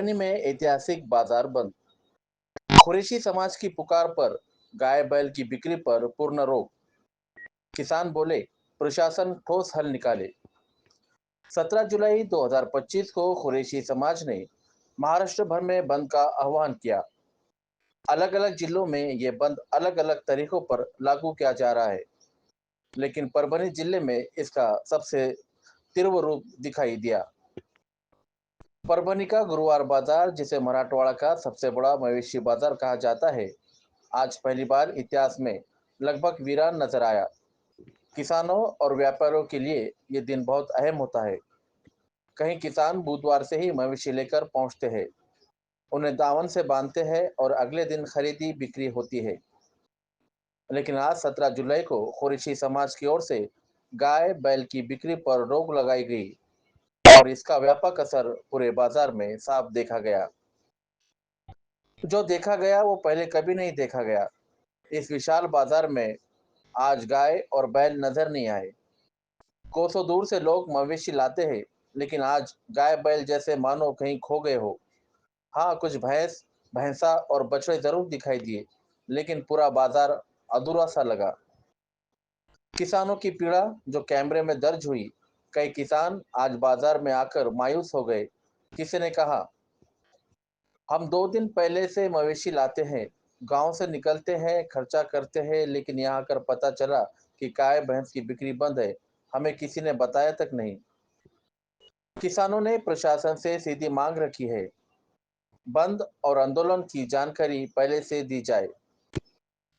परभनी में ऐतिहासिक बाजार बंद। कुरैशी समाज की पुकार पर गाय बैल की बिक्री पर पूर्ण रोक। किसान बोले प्रशासन ठोस हल निकाले। 17 जुलाई 2025 को कुरैशी समाज ने महाराष्ट्र भर में बंद का आह्वान किया। अलग अलग जिलों में ये बंद अलग अलग तरीकों पर लागू किया जा रहा है, लेकिन परभनी जिले में इसका सबसे तीव्र रूप दिखाई दिया। परभनी का गुरुवार बाजार, जिसे मराठवाड़ा का सबसे बड़ा मवेशी बाजार कहा जाता है, आज पहली बार इतिहास में लगभग वीरान नजर आया। किसानों और व्यापारियों के लिए ये दिन बहुत अहम होता है। कहीं किसान बुधवार से ही मवेशी लेकर पहुंचते हैं, उन्हें दामन से बांधते हैं और अगले दिन खरीदी बिक्री होती है। लेकिन आज 17 जुलाई को कुरैशी समाज की ओर से गाय बैल की बिक्री पर रोक लगाई गई और इसका व्यापक असर पूरे बाजार में साफ देखा गया। जो देखा गया वो पहले कभी नहीं देखा गया। इस विशाल बाजार में आज गाय और बैल नजर नहीं आए। कोसों दूर से लोग मवेशी लाते हैं, लेकिन आज गाय बैल जैसे मानो कहीं खो गए हो। हाँ, कुछ भैंस भैंसा और बछड़े जरूर दिखाई दिए, लेकिन पूरा बाजार अधूरा सा लगा। किसानों की पीड़ा जो कैमरे में दर्ज हुई। कई किसान आज बाजार में आकर मायूस हो गए। किसी ने कहा, हम 2 दिन पहले से मवेशी लाते हैं, गांव से निकलते हैं, खर्चा करते हैं, लेकिन यहाँ आकर पता चला कि गाय भैंस की बिक्री बंद है। हमें किसी ने बताया तक नहीं। किसानों ने प्रशासन से सीधी मांग रखी है, बंद और आंदोलन की जानकारी पहले से दी जाए।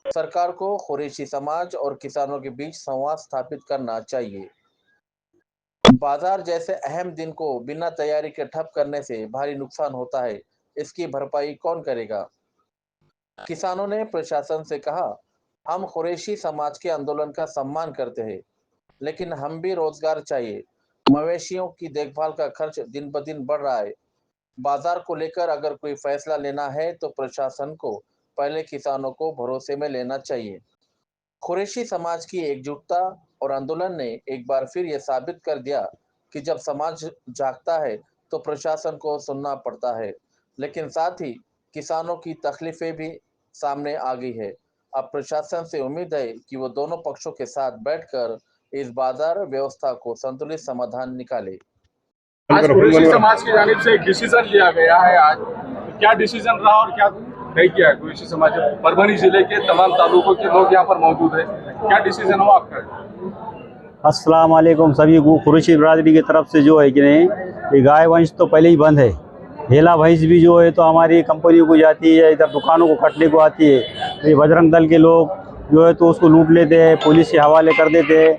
सरकार को कुरैशी समाज और किसानों के बीच संवाद स्थापित करना चाहिए। बाजार जैसे अहम दिन को बिना तैयारी के ठप करने से भारी नुकसान होता है। इसकी भरपाई कौन करेगा? किसानों ने प्रशासन से कहा, हम कुरैशी समाज के आंदोलन का सम्मान करते हैं, लेकिन हम भी रोजगार चाहिए। मवेशियों की देखभाल का खर्च दिन ब दिन बढ़ रहा है। बाजार को लेकर अगर कोई फैसला लेना है तो प्रशासन को पहले किसानों को भरोसे में लेना चाहिए। कुरैशी समाज की एकजुटता और आंदोलन ने एक बार फिर यह साबित कर दिया कि जब समाज जागता है तो प्रशासन को सुनना पड़ता है। लेकिन साथ ही किसानों की तकलीफें भी सामने आ गई है। अब प्रशासन से उम्मीद है कि वो दोनों पक्षों के साथ बैठकर इस बाजार व्यवस्था को संतुलित समाधान निकाले। आज कुरैशी समाज की जानिब से एक डिसीजन लिया गया है। आज क्या डिसीजन रहा और क्या नहीं किया है कुरैशी समाज? परभनी जिले के तमाम तालुकों के लोग यहाँ पर मौजूद है, क्या डिसीजन हो आपका? अस्सलाम वालेकुम सभी को। कुरैशी बिरादरी की तरफ से जो है कि नहीं, ये गाय वंश तो पहले ही बंद है। हेला भैंस भी जो है तो हमारी कंपनियों को जाती है, इधर दुकानों को कटने को आती है। तो ये बजरंग दल के लोग जो है तो उसको लूट लेते हैं, पुलिस के हवाले कर देते हैं।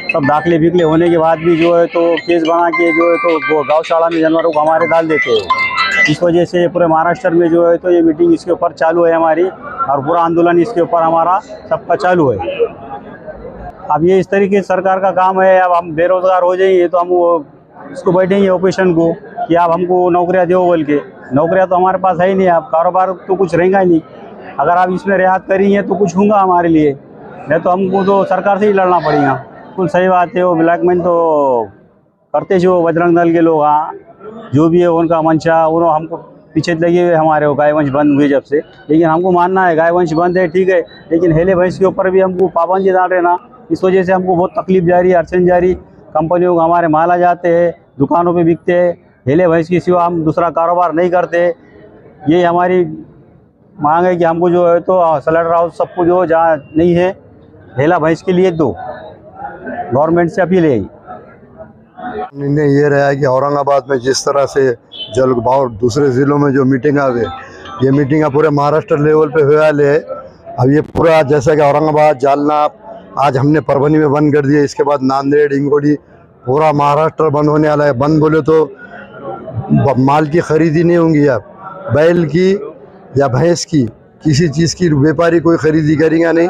सब दाखिले बिकले होने के बाद भी जो है तो केस बना के जो है तो गौशाला में जानवरों को हमारे डाल देते हैं। इस वजह से पूरे महाराष्ट्र में जो है तो ये मीटिंग इसके ऊपर चालू है हमारी, और पूरा आंदोलन इसके ऊपर हमारा सबका चालू है। अब ये इस तरीके से सरकार का काम है। अब हम बेरोजगार हो जाएंगे तो हम वो इसको बैठेंगे ऑपोजिशन को कि आप हमको नौकरियां दो बोल के। नौकरियां तो हमारे पास है ही नहीं। अब कारोबार तो कुछ रहेगा ही नहीं। अगर आप इसमें रियायत करेंगे तो कुछ होगा हमारे लिए, नहीं तो हमको तो सरकार से ही लड़ना पड़ेगा। बिल्कुल सही बात है। वो ब्लैकमेल तो करते जो बजरंग दल के लोग, हाँ जो भी है उनका मंशा, उन्होंने हमको पीछे लगे हुए हमारे वो गाय वंश बंद हुए जब से। लेकिन हमको मानना है गाय वंश बंद है, ठीक है, लेकिन हेले भैंस के ऊपर भी हमको पाबंदी डाल रहे ना। इस वजह से हमको बहुत तकलीफ जारी, अड़चन जारी। कंपनियों को हमारे माल आ जाते हैं, दुकानों पे बिकते हैं। हेले भैंस के सिवा हम दूसरा कारोबार नहीं करते। ये हमारी मांग है कि हमको जो है तो स्लॉटर हाउस सबको जो जहाँ नहीं है हेला भैंस के लिए दो। गवर्नमेंट से अपील है। निर्णय ये रहा है कि औरंगाबाद में जिस तरह से जल भाव दूसरे ज़िलों में जो मीटिंग हुए, ये मीटिंग पूरे महाराष्ट्र लेवल पे हुआ है। अब ये पूरा जैसा कि औरंगाबाद, जालना, आज हमने परभनी में बंद कर दिया, इसके बाद नांदेड़, हिंगोली, पूरा महाराष्ट्र बंद होने वाला है। बंद बोले तो माल की खरीदी नहीं होंगी, अब बैल की या भैंस की, किसी चीज़ की व्यापारी कोई खरीदी करेंगे नहीं।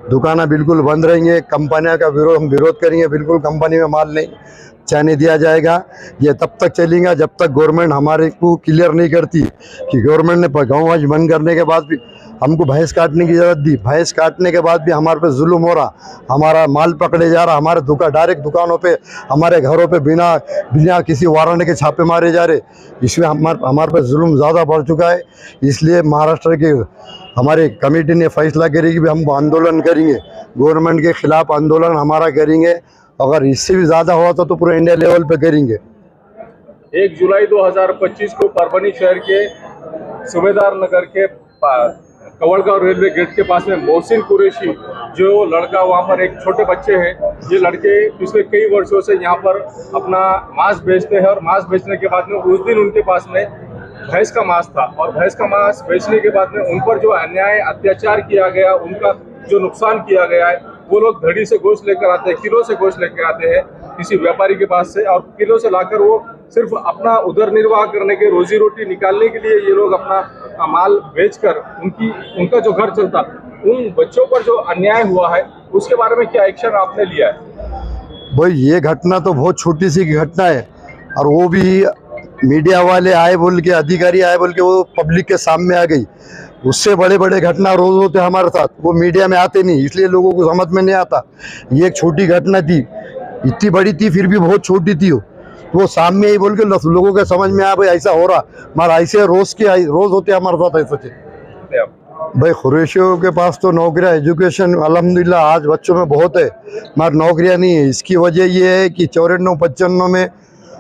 दुकानें बिल्कुल बंद रहेंगे। कंपनियों का हम विरोध करेंगे, बिल्कुल कंपनी में माल नहीं चाहने दिया जाएगा। ये तब तक चलेगा जब तक गवर्नमेंट हमारे को क्लियर नहीं करती कि गवर्नमेंट ने गाँव वंश बंद करने के बाद भी हमको भैंस काटने की ज़रूरत दी, भैंस काटने के बाद भी हमारे पे जुल्म हो रहा, हमारा माल पकड़े जा रहा, हमारे डायरेक्ट दुकानों पे, हमारे घरों पे बिना किसी वारंट के छापे मारे जा रहे। इसमें हमारे पे जुल्म ज़्यादा बढ़ चुका है। इसलिए महाराष्ट्र की हमारी कमेटी ने फैसला करी कि हम आंदोलन करेंगे, गवर्नमेंट के खिलाफ आंदोलन हमारा करेंगे। अगर इससे भी ज़्यादा हुआ तो पूरे इंडिया लेवल पे करेंगे। 1 जुलाई 2025 को परभणी शहर के सूबेदार नगर के कवड़गांव रेलवे गेट के पास में मोहसिन कुरैशी जो लड़का, वहाँ पर एक छोटे बच्चे हैं, ये लड़के पिछले कई वर्षों से यहाँ पर अपना मांस बेचते हैं और मांस बेचने के बाद में उस दिन उनके पास में भैंस का मांस था और भैंस का मांस बेचने के बाद में उन पर जो अन्याय अत्याचार किया गया, उनका जो नुकसान किया गया है, वो लोग धड़ी से गोश्त लेकर आते हैं, किलो से गोश्त लेकर आते हैं किसी व्यापारी के पास से, और किलो से लाकर वो सिर्फ अपना उदर निर्वाह करने के, रोजी रोटी निकालने के लिए ये लोग अपना माल बेचकर उनका जो घर चलता, उन बच्चों पर जो अन्याय हुआ है उसके बारे में क्या एक्शन आपने लिया है? भाई ये घटना तो बहुत छोटी सी घटना है और वो भी मीडिया वाले आए बोल के, अधिकारी आए बोल के वो पब्लिक के सामने आ गई। उससे बड़े बड़े घटना रोज होते हमारे साथ, वो मीडिया में आते नहीं, इसलिए लोगों को समझ में नहीं आता। ये एक छोटी घटना थी, इतनी बड़ी थी फिर भी बहुत छोटी थी वो सामने ही बोल के लोगों के समझ में आया भाई ऐसा हो रहा, हमारा ऐसे रोज होते हमारे साथ ऐसा। भाई कुरैशियों के पास तो नौकरियां, एजुकेशन अल्हम्दुलिल्लाह आज बच्चों में बहुत है, मगर नौकरियां नहीं है। इसकी वजह ये है कि 94-95 में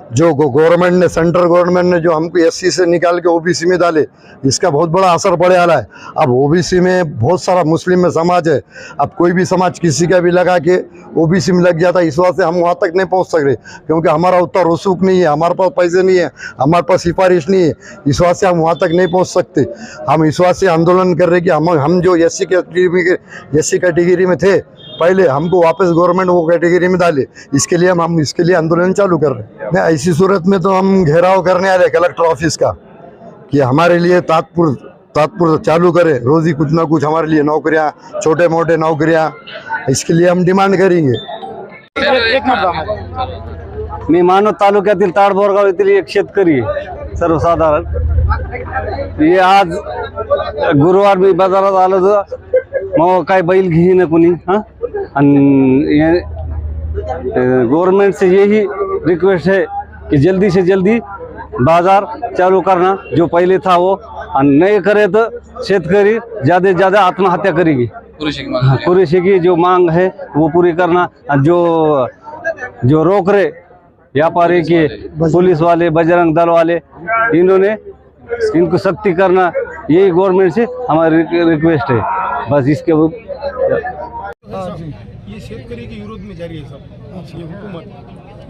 जो गवर्नमेंट ने, सेंट्रल गवर्नमेंट ने जो हमको एससी से निकाल के ओबीसी में डाले, इसका बहुत बड़ा असर पड़े वाला है। अब ओबीसी में बहुत सारा मुस्लिम में समाज है, अब कोई भी समाज किसी का भी लगा के ओबीसी में लग जाता है। इस वजह से हम वहाँ तक नहीं पहुँच सक रहे, क्योंकि हमारा उतना रसूख नहीं है, हमारे पास पैसे नहीं है, हमारे पास सिफारिश नहीं है। इस वजह से हम वहाँ तक नहीं पहुँच सकते। हम इस वजह से आंदोलन कर रहे कि हम जो एससी कैटेगरी में थे पहले, हमको वापस गवर्नमेंट वो कैटेगरी में डाले। इसके लिए हम इसके लिए आंदोलन चालू कर रहे हैं। ऐसी सूरत में तो हम घेराव करने आ रहे कलेक्टर ऑफिस का कि हमारे लिए तात्पुर चालू करे, रोजी कुछ ना कुछ हमारे लिए नौकरियां, छोटे मोटे नौकरियां, इसके लिए हम डिमांड करेंगे। मी मानवत तालुक्यातील ताडबोरगाव येथील एक शेतकरी सर्वसाधारण, हे आज गुरुवार मी बाजारात आलो तर मग काय बैल घेईन कोणी, आणि गवर्नमेंट से यही रिक्वेस्ट है कि जल्दी से जल्दी बाजार चालू करना, जो पहले था वो, और नहीं करे तो शेतकरी ज़्यादा से ज़्यादा आत्महत्या करेगी। कुरैशी की जो मांग है वो पूरी करना, जो रोक रहे व्यापारी के, पुलिस वाले, बजरंग दल वाले, इनको सख्ती करना, यही गवर्नमेंट से हमारी रिक्वेस्ट है। बस इसके ये शेतकरी के विरोध में जारी है सब, ये हुकूमत,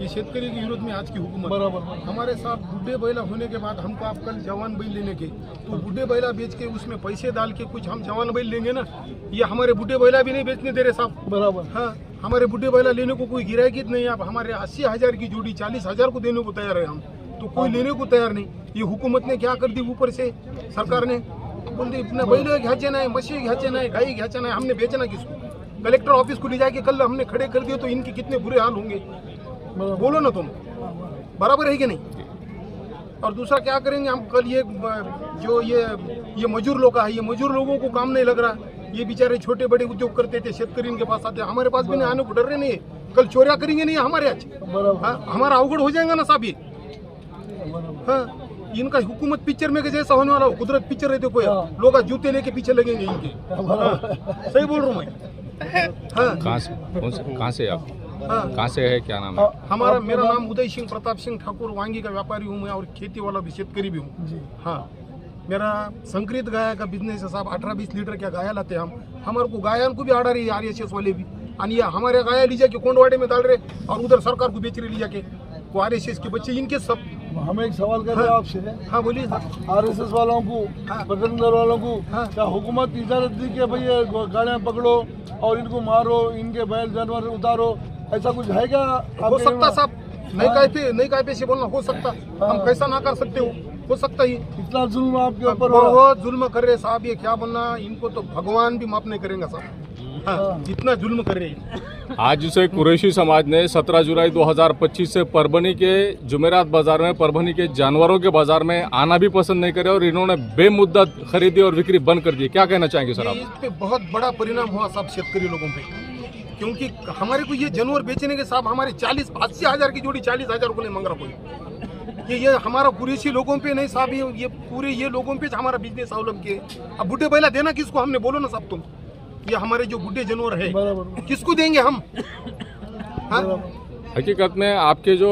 ये शेतकरी के विरोध में आज की हुकूमत। बराबर हमारे साथ बुढ़े बैला होने के बाद हमको आप कल जवान बैल लेने के, तो बुढ़े बैला बेच के उसमें पैसे डाल के कुछ हम जवान बैल लेंगे ना, ये हमारे बुढ़े बैला भी नहीं बेचने दे रहे साहब। बराबर हाँ, हमारे बुढ़े बैला लेने को कोई गिराकी नहीं। आप हमारे 80,000 की जोड़ी 40,000 को देने को तैयार है हम, तो कोई लेने को तैयार नहीं। ये हुकूमत ने क्या कर दी, ऊपर से सरकार ने बोलती अपने बैल घ्याचे नहीं, मछली घ्याचे नहीं, गाय घ्याचे नहीं, हमने बेचना किसको? कलेक्टर ऑफिस को ले जाके कल हमने खड़े कर दिए, तो इनके कितने बुरे हाल होंगे, बोलो ना तुम, बराबर है कि नहीं? और दूसरा क्या करेंगे हम कल, ये मजदूर लोग है, ये मजदूर लोगों को काम नहीं लग रहा, ये बेचारे छोटे बड़े उद्योग करते थे, शेतकरी इनके पास आते, हमारे पास भी नहीं आने को डर रहे नहीं है। कल चोरिया करेंगे नहीं हमारे आज, हमारा अवगढ़ हो जाएगा ना साहब ये। हाँ, इनका हुकूमत पिक्चर में जैसा होने वाला, कुदरत पिक्चर रहते कोई, लोग जूते लेके पीछे लगेंगे इनके। सही बोल रहा हूँ मैं। हाँ, कहाँ से आप? हाँ, कहाँ से है, क्या नाम है? मेरा नाम उदय सिंह प्रताप सिंह ठाकुर, वांगी का व्यापारी हूँ मैं, और खेती वाला भी, शेतकरी भी हूँ। हाँ, मेरा संकरित गाया का बिजनेस है साहब, 18-20 लीटर क्या गाया लाते हम, हमारे को गायन को भी आड़ा रही है RSS वाले भी, और ये हमारे गाया ली जाके कोंडवाड़े में डाल रहे, और उधर सरकार को बेच रहे ली जाके, वो RSS के बच्चे इनके सब। हमें एक सवाल कर रहे हैं आपसे। हाँ बोलिए। RSS वालों को, बजरंग दल वालों को क्या हुकूमत इजाजत दी कि भाई ये गाड़ियाँ पकड़ो और इनको मारो, इनके बैल जानवर उतारो, ऐसा कुछ है क्या? हो सकता साहब, नहीं कायदे से बोलना हो सकता, हम कैसा ना कर सकते हो सकता ही। इतना जुल्म आपके ऊपर, बहुत जुल्म कर रहे साहब, ये क्या बोलना, इनको तो भगवान भी माफ नहीं करेंगे साहब। हाँ, इतना जुल्म कर रहे हैं। आज से कुरैशी समाज ने 17 जुलाई 2025 से परभनी के जुमेरात बाजार में, परभनी के जानवरों के बाजार में आना भी पसंद नहीं करे और इन्होंने बेमुद्दत खरीदी और बिक्री बंद कर दी। क्या कहना चाहेंगे सर आप? इस पे बहुत बड़ा परिणाम हुआ साहब शेतकरी लोगों पे, क्योंकि हमारे को ये जानवर बेचने के साहब हमारे 80,000 की जोड़ी 40,000 को नहीं मांग रहा कोई। ये हमारा कुरैशी लोगों पे नहीं साहब, ये पूरे ये लोगों पे हमारा बिजनेस अवलंब के। अब बुढ़े बैला देना किसको, हमने बोलो ना साहब तुम, ये हमारे जो बुढ़े जानवर है किसको देंगे हम? हाँ? हकीकत में आपके जो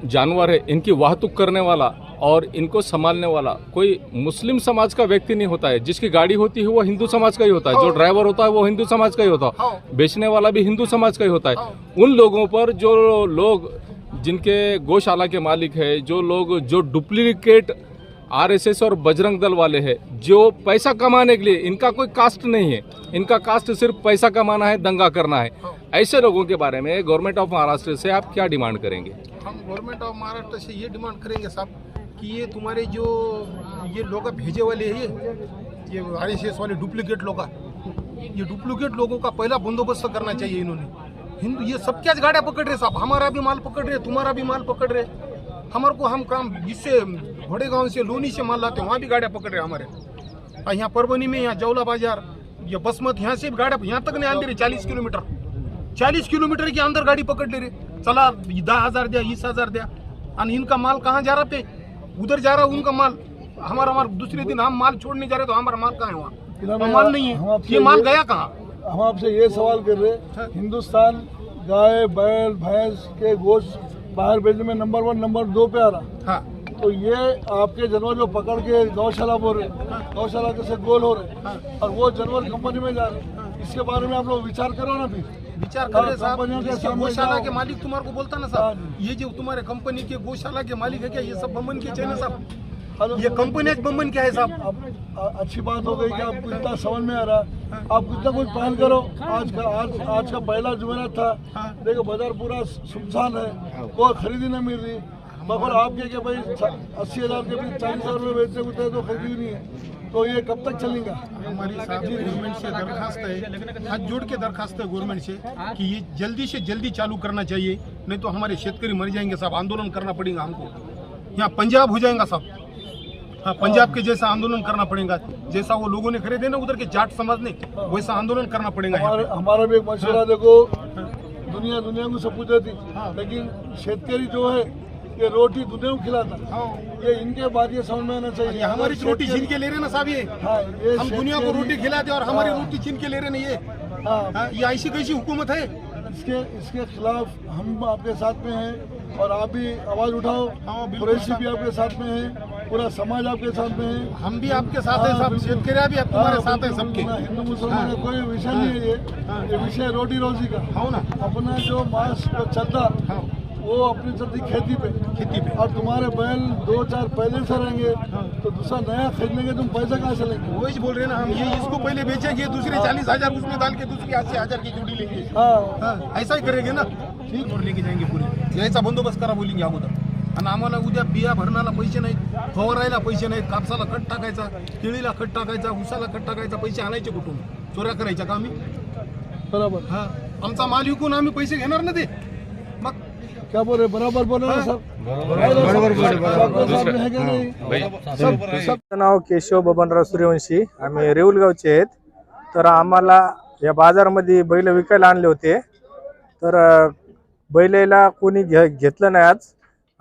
जानवर है इनकी वाहतुक करने वाला और इनको संभालने वाला कोई मुस्लिम समाज का व्यक्ति नहीं होता है। जिसकी गाड़ी होती है वो हिंदू समाज का ही होता है, जो ड्राइवर होता है वो हिंदू समाज का ही होता है, बेचने वाला भी हिंदू समाज का ही होता है। उन लोगों पर जो लोग जिनके गौशाला के मालिक है, जो लोग जो डुप्लीकेट आरएसएस और बजरंग दल वाले हैं, जो पैसा कमाने के लिए, इनका कोई कास्ट नहीं है, इनका कास्ट सिर्फ पैसा कमाना है, दंगा करना है, ऐसे लोगों के बारे में गवर्नमेंट ऑफ महाराष्ट्र से आप क्या डिमांड करेंगे? हम गवर्नमेंट ऑफ महाराष्ट्र से ये डिमांड करेंगे साहब कि ये तुम्हारे जो ये लोग भेजे वाले हैं, ये आरएसएस वाले डुप्लीकेट लोग, ये डुप्लीकेट लोगों का पहला बंदोबस्त करना चाहिए इन्होंने। हिंदू ये सब क्या गाड़ियाँ पकड़ रहे साहब, हमारा भी माल पकड़ रहे, तुम्हारा भी माल पकड़ रहे। हमारे को हम काम इससे घोड़ेगांव से लोनी से माल लाते, वहाँ भी गाड़ियाँ पकड़ रहे हमारे। और यहाँ परभनी में, यहाँ जौला बाजार, ये बसमत, यहाँ से भी गाड़ियाँ यहाँ तक नहीं आने रही। 40 किलोमीटर के अंदर गाड़ी पकड़ ले रहे। चला 10,000 दिया, 20,000 दिया, और इनका माल कहाँ जा रहा पे? उधर जा रहा उनका माल, हमारा माल दूसरे दिन हम माल छोड़ने जा रहे तो हमारा माल कहाँ है? वहाँ माल नहीं है, ये माल गया कहाँ? हम आपसे ये सवाल कर रहे हैं, हिंदुस्तान गाय बैल भैंस के गोश्त बाहर भेजने में नंबर 1 नंबर 2 पे आ रहा। हाँ। तो ये आपके जानवर जो पकड़ के गौशाला बोल रहे, गौशाला के से गोल हो रहे, और वो जानवर कंपनी में जा रहे, इसके बारे में आप लोग विचार करो ना। फिर विचार करें साहब, गौशाला के मालिक तुम्हारे को बोलता ना साहब, ये जो तुम्हारे कंपनी के गौशाला के मालिक है क्या, ये सब बमन के चाहिए साहब? ये कंपनी बमन क्या है साहब? अब अच्छी बात हो गई कि आपको इतना समझ में आ रहा, आप इतना कुछ पहल करो। आज का पहला जुमेरात था, देखो बाजार पूरा सुनसान है, कोई खरीदी नहीं मिल रही। मगर आप क्या भाई 80,000 के भी 40,000 में बेचने को तो खरीदी नहीं है, तो ये कब तक चलेगा? हमारी साहब गवर्नमेंट से दरखास्त है, हाथ जोड़ के दरखास्त है गवर्नमेंट से कि ये जल्दी से जल्दी चालू करना चाहिए, नहीं तो हमारे शेतकरी मर जाएंगे साहब। आंदोलन करना पड़ेगा हमको, यहाँ पंजाब हो जाएगा साहब। हाँ, पंजाब के जैसा आंदोलन करना पड़ेगा, जैसा वो लोगों ने खरीदे ना उधर के जाट समाज ने, वैसा आंदोलन करना पड़ेगा। हमारा भी एक मशवरा, देखो दुनिया को सब कुछ देती, लेकिन शेतकरी जो है ये रोटी दुनिया को खिलाता, ये इनके बात ये समझ में आना चाहिए। हमारी रोटी छीन के ले रहे ना साहब, ये हम दुनिया को रोटी खिलाते और हमारी रोटी छीन के ले रहे ना, ये ऐसी कैसी हुकूमत है? इसके खिलाफ हम आपके साथ में हैं और आप भी आवाज उठाओ। कुरैशी भी आपके साथ में है, पूरा समाज आपके साथ में है, हम भी आपके साथ हैं साहब, शेतकरी भी तुम्हारे साथ है सबके। हिंदू मुसलमान का कोई विषय नहीं है, ये विषय रोटी रोजी का। हाँ ना, अपना जो मांस चलता वो अपनी चलती खेती पे, और तुम्हारे बैल 2-4 पहले से रहेंगे, तो दूसरा नया खरीदने तुम पैसा कहाँ से लेंगे? वही बोल रहे हैं ना हम, ये इसको पहले बेचेंगे, दूसरे 40,000 उसमें डाल के दूसरी 80,000 की जोड़ी लेंगे। हाँ, ऐसा ही करेंगे ना, ठीक, और लेके जाएंगे पूरे। ऐसा बंदोबस्त करा बोलेंगे अगोदर, आणि आम्हाला उद्या बिया भरणाला पैसे नाहीत, फवारायला पैसे नाहीत, कापसाला खत टाकायचा, केळीला खत टाकायचा, उसाला खत टाकायचा, पैसे आणायचे कुठून? चोऱ्या करायच्या का आम्ही? बरोबर, हा, आमचा माल विकून आम्ही पैसे घेणार ना ते, मग क्या बोल रहे? बराबर बोल रहे सब, नाव केशव बबनराव सूर्यवंशी, आम्ही रेऊलगावचे आहेत. तर आम्हाला या बाजारामध्ये बैल विकायला आणले होते, तर बैलाला कोणी घेतलं नाही आज,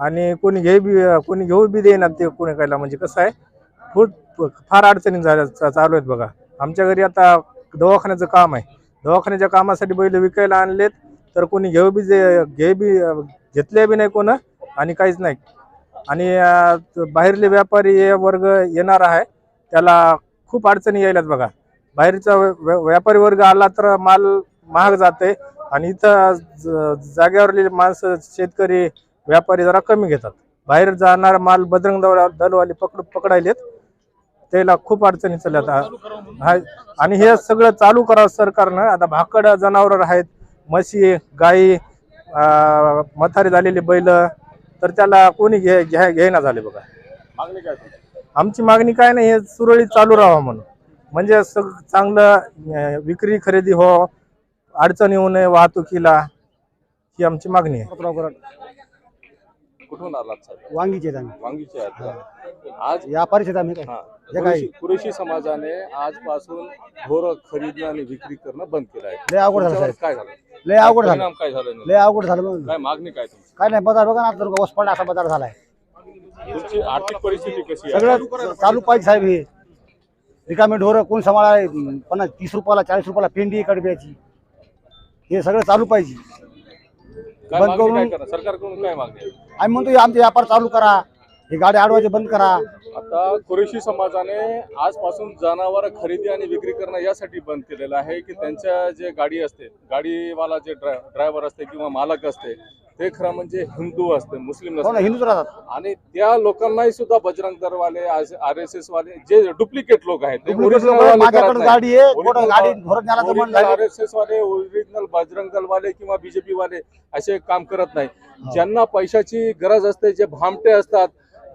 आणि कोणी घेऊ बी देईना ते कोणी कायला. म्हणजे कसं आहे, फार अडचणी चालू आहेत बघा. आमच्या घरी आता दवाखान्याचं काम आहे, दवाखान्याच्या कामासाठी बैल विकायला आणलेत, तर कोणी घेतले बी नाही कोण, आणि काहीच नाही. आणि बाहेरले व्यापारी हे वर्ग येणार आहे, त्याला खूप अडचणी यायल्यात बघा. बाहेरचा व्यापारी वर्ग आला तर माल महाग जाते, आणि इथं जागेवरले माणसं शेतकरी व्यापारी जरा कमी घेतात. बाहेर जाणार माल बजरंग दलवाले पकडायलेत, त्याला खूप अडचणी चालल्यात. आणि हे सगळं चालू करावं सरकारनं. आता भाकड जनावर आहेत, म्हशी गाई, मथारी झालेली बैल, तर त्याला कोणी घेईना झाले बघा. आमची मागणी काय नाही, हे सुरळीत चालू राहावं म्हणून, म्हणजे चांगलं विक्री खरेदी हो, अडचण येऊ नये वाहतुकीला, ही आमची मागणी आहे. कुठून आलात साहेब? वांगीचे आम्ही वांगीचे आहेत का? आज व्यापारी शेत आम्ही हा, जे काही कुरेशी समाजाने आजपासून ढोरं खरेदी आणि विक्री करणं बंद केलं आहे. लय अवघड झालं तुमच्यावर साहेब, काय झालं? लय अवघड झालं, परिणाम काय झालं? लय अवघड झालं म्हणून. काय मागणी काय तुमची? काय नाही, बाजार बघा ना, आता वसपडला असा बाजार झालाय. तुमची आर्थिक परिस्थिती कशी आहे? सगळं चालू पाहिजे साहेब. हे रिकामे ढोरं कोण सांभाळाय? 50-30 रुपयाला 40 रुपयाला पेंडी कडब्याची, हे सगळं चालू पाहिजे. काय बंद मागणी काय करून करा? सरकारकडून काय मागणी आहे? आम्ही म्हणतो हे आमचे व्यापार चालू करा, हे गाडी अडवायचे बंद करा. आता कुरेशी समाजाने आजपासून जनावर खरेदी आणि विक्री करणं यासाठी बंद केलेलं आहे की त्यांच्या जे गाडी असते, गाडीवाला जे ड्रायव्हर असते किंवा मालक असते, ते खरं म्हणजे हिंदू असते, मुस्लिम हो ना, नसते. हिंदूच राहतात. आणि त्या लोकांनाही सुद्धा बजरंग दलवाले, RSS वाले जे डुप्लिकेट लोक आहेत ते Duplicate original लोकं आहेत. वाले करत माझ्याकडे नाही. गाडी आहे, कुठं Original गाडी धोरण न्यायला तर मन झाले. RSS वाले, ओरिजिनल बजरंग दल वाले किंवा बीजेपी वाले असे काम करत नाही. ज्यांना पैशाची गरज असते, जे भामटे असतात,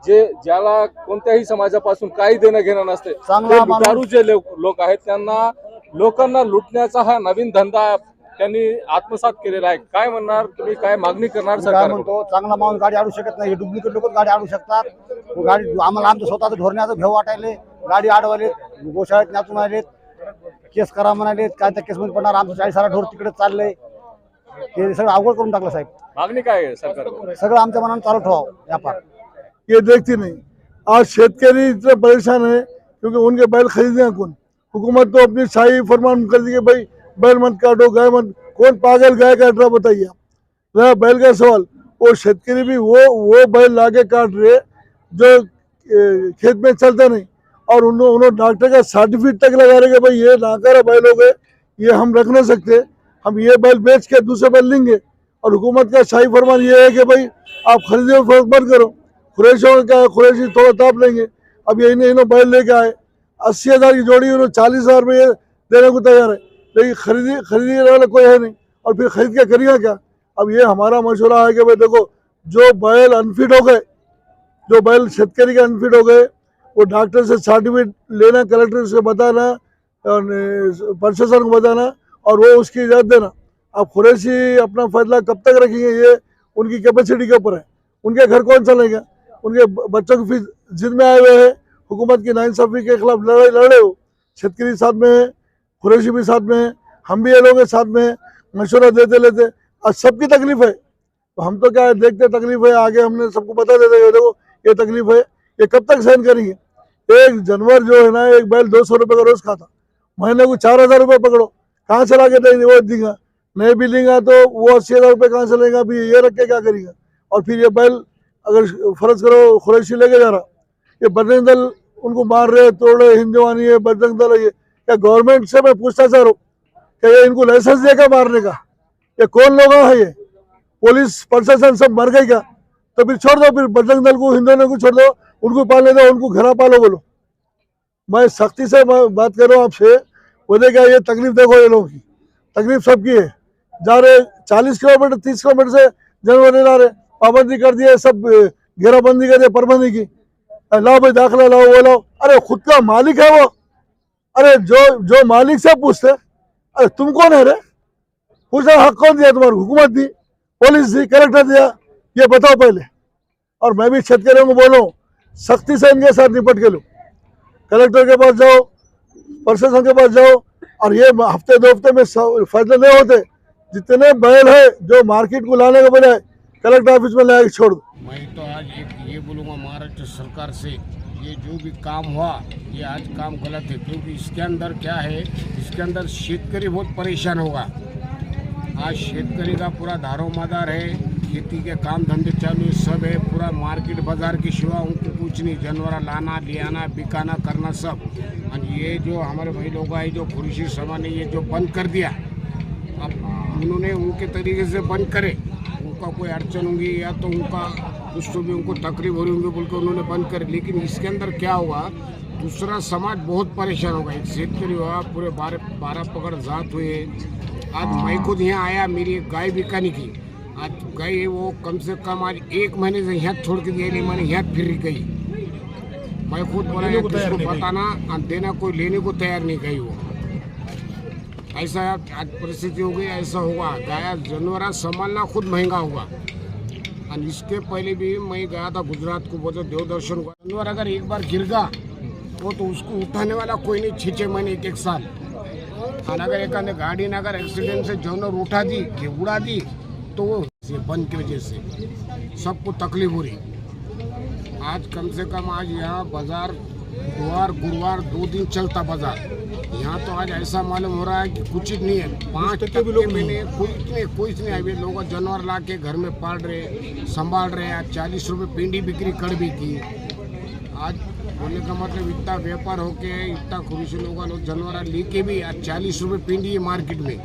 ज्याला कोणत्याही समाजापासून काही देणं घेणं नसते, चांगला ते माणूस- लुटारू जे लोक आहेत त्यांना लोकांना लुटण्याचा हा नवीन धंदा त्यांनी आत्मसात केलेला आहे. काय म्हणणार तुम्ही? काय मागणी करणार काय सरकार? म्हणतो, चांगला माणूस गाडी आणू शकत नाही, डुप्लिकेट लोक गाडी आणू शकतात. गाडी आम्हाला आमचं स्वतःचं धोरणाचं भेव वाटायले, गाडी अडवले, गोशाळेत न्याचून आलेत, केस करा म्हणाले, काय त्या केसमध्ये पडणार, आमचं 40 ढोर तिकडे चाललंय. हे सगळं अवघड करून टाकलं साहेब. मागणी काय आहे सरकार? सगळं आमच्या मनानं चालू ठेवावं व्यापार. ये देखती नहीं। आज शेतकरी इतने परेशान है क्योंकि उनके बैल खरीदेगा कौन? हुकूमत तो अपनी शाही फरमान कर दी कि भाई बैल मत काटो, गाय मत। कौन पागल गाय काट रहा बताइए आप। रहा बैल का सवाल, वो शेतकरी भी वो बैल लाके काट रहे जो खेत में चलता नहीं, और उन्होंने डॉक्टर का सर्टिफिकेट तक लगा रहे कि भाई ये नाकारा बैल हो गए, ये हम रख नहीं सकते, हम ये बैल बेच के दूसरे बैल लेंगे। और हुकूमत का शाही फरमान ये है कि भाई आप खरीदे फर्क बंद करो। खुरैशियों का क्या, खुरैशी थोड़ा ताप लेंगे। अब ये इन्होंने बैल लेके आए 80,000 की जोड़ी, उन्होंने 40,000 में ये देने को तैयार है, लेकिन खरीदने वाला कोई है नहीं, और फिर खरीद के करेगा क्या? अब ये हमारा मशवरा है कि भाई देखो, जो बैल अनफिट हो गए, जो बैल शेतकरी के अनफिट हो गए, वो डॉक्टर से सर्टिफिकेट लेना, कलेक्टर से बताना, प्रशासन को बताना, और वो उसकी इजाज़त देना। अब खुरैशी अपना फैसला कब तक रखेंगे, ये उनकी कैपेसिटी के ऊपर है। उनके घर कौन चलेगा? उनके बच्चों की फीस जिद में आए हुए हैं, हुकूमत की नाइंसाफी के खिलाफ लड़ाई लड़े हो। शेतकरी साथ में है, खुरैशी भी साथ में है, हम भी ये लोग साथ में है, मशवरा देते लेते। आज सबकी तकलीफ है, तो हम तो क्या है, देखते तकलीफ है, आगे हमने सबको बता देते हैं देखो ये तकलीफ है, ये कब तक सहन करेंगे? एक जानवर जो है ना, एक बैल 200 रुपये का रोज खाता, महीने को 4,000 रुपये पकड़ो, कहाँ से ला के वो देगा? नहीं भी लेगा तो वो 80,000 रुपये कहाँ से लेगा? अभी ये रख के क्या करेगा? और फिर ये बैल अगर फर्ज करो खुरैशी लेके जा रहा, ये बजरंग दल उनको मार रहे, तोड़ रहे, हिंदुवानी है, बजरंग दल है। ये क्या गवर्नमेंट से मैं पूछता चाह रहा हूँ, क्या ये इनको लाइसेंस देगा मारने का? ये कौन लोग है? ये पुलिस प्रशासन सब मर गए क्या? तो फिर छोड़ दो, फिर बजरंग दल को, हिंदुओं को छोड़ दो, उनको पालने दो, उनको घर पालो बोलो। मैं सख्ती से बात कर रहा हूँ आपसे, बोले क्या ये तकलीफ देखो, ये लोगों की तकलीफ सबकी है। जा रहे 40 किलोमीटर 30 किलोमीटर से जानवर ला रहे, पाबंदी कर दिए, सब घेराबंदी कर दिए परबंदी की, लाओ भाई दाखला लाओ, वो लाओ। अरे खुद का मालिक है वो, अरे जो मालिक से पूछते, अरे तुम कौन है रे? पूछना हक कौन दिया तुम्हारी? हुकूमत दी, पुलिस दी, कलेक्टर दिया? ये बताओ पहले। और मैं भी शेतकरियों को बोलो, सख्ती से इनके साथ निपट के लो। कलेक्टर के पास जाओ, प्रशासन के पास जाओ, और ये हफ्ते 2 हफ्ते में फैसले नहीं होते। जितने बैल है जो मार्केट को लाने के बजाय कलेक्टर ऑफिस में लाके छोड़ दो। मैं तो आज ये बोलूँगा, महाराष्ट्र सरकार से ये जो भी काम हुआ, ये आज काम गलत है, क्योंकि इसके अंदर क्या है, इसके अंदर शेतकरी बहुत परेशान होगा। आज शेतकरी का पूरा दारोमदार है, खेती के काम धंधे चालू सब है, पूरा मार्केट बाजार के सिवा उनको कुछ नहीं, जानवर लाना ले आना बिकाना करना सब। और ये जो हमारे भाई लोग आए, जो खुरैशी समाज ने ये जो बंद कर दिया, अब उन्होंने उनके तरीके से बंद करे, उनका कोई अड़चन होंगी या तो उनका कुछ तो भी उनको तकलीफ हो रही होंगी बोल के उन्होंने बंद करे। लेकिन इसके अंदर क्या हुआ, दूसरा समाज बहुत परेशान होगा। एक शेतकरी हुआ, पूरे 12 पकड़ जात हुए। आज मैं खुद यहाँ आया, मेरी एक गाय बिकाने की, आज गाय वो कम से कम आज 1 महीने से यहाँ छोड़ के दिया नहीं, मैंने यहाँ फिर गई। मैं खुद बोला किसको बताना और देना, कोई लेने को तैयार नहीं गई वो। ऐसा आज परिस्थिति हो गई, ऐसा होगा। गाय जानवर संभालना खुद महंगा होगा। और इसके पहले भी मैं गया था गुजरात को, बोलते देवदर्शन को। जानवर अगर एक बार गिर गया वो तो उसको उठाने वाला कोई नहीं, 6-6 महीने 1-1 साल। और अगर एक गाड़ी ने अगर एक्सीडेंट से जानवर उठा दी कि उड़ा दी तो वो बंद की वजह से सबको तकलीफ हो रही। आज कम से कम आज यहाँ बाजार बुधवार गुरुवार 2 दिन चलता बाजार। यहाँ तो आज ऐसा मालूम हो रहा है कि कुछ ही नहीं है, 5% भी लोग नहीं, कुछ नहीं। अभी लोग जानवर ला के घर में पाल रहे, संभाल रहे। आज 40 रुपये पिंडी बिक्री कर भी की। आज बोलने का मतलब इतना व्यापार होके इतना खुशी लोग जानवर लेके भी आज 40 रुपये पिंडी है मार्केट में।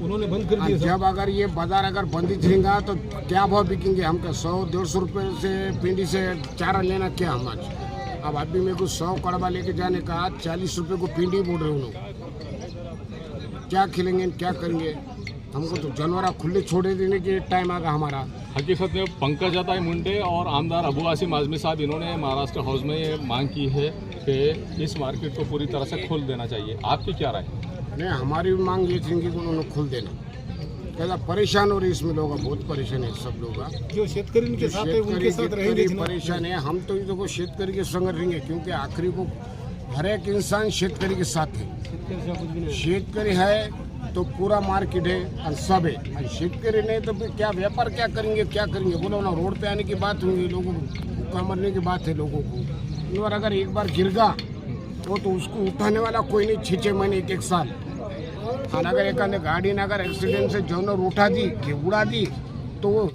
उन्होंने बंद कर दिया। जब अगर ये बाजार अगर बंद ही रहेगा तो क्या भाव बिकेंगे? हमका 100-150 रुपये से पिंडी से चारा लेना क्या हम आज? अब अभी मेरे को 100 कड़वा लेके जाने का 40 रुपये को पिंडी बोल रहे हो लोग। क्या खिलेंगे, क्या करेंगे? हमको तो जानवर खुले छोड़े देने के टाइम आ गया हमारा। हकीकत में पंकज अताई मुंडे और आमदार अबू आसिम आजमी साहब इन्होंने महाराष्ट्र हाउस में ये मांग की है कि इस मार्केट को पूरी तरह से खोल देना चाहिए। आपकी क्या राय? नहीं, हमारी भी मांग ये थी कि उन्होंने खोल देना। कैसा परेशान हो रही इसमें लोग, बहुत परेशान है सब लोग। जो शेतकरी के साथ है उनके साथ रहेंगे परेशान है। हम तो देखो शेतकरी के संग रहेंगे, क्योंकि आखिरी को हर एक इंसान शेतकरी के साथ है। शेतकरी है तो पूरा मार्केट है और सब है, और शेतकरी नहीं तो फिर क्या व्यापार क्या करेंगे, क्या करेंगे? बोलो ना, रोड पे आने की बात होंगी, लोगों को भूखा मरने की बात है लोगों को। और अगर एक बार गिर गया वो तो उसको उठाने वाला कोई नहीं, 6-6 महीने 1-1 साल। और अगर एक गाड़ी ने अगर एक्सीडेंट से जानवर उठा दी कि उड़ा दी तो वो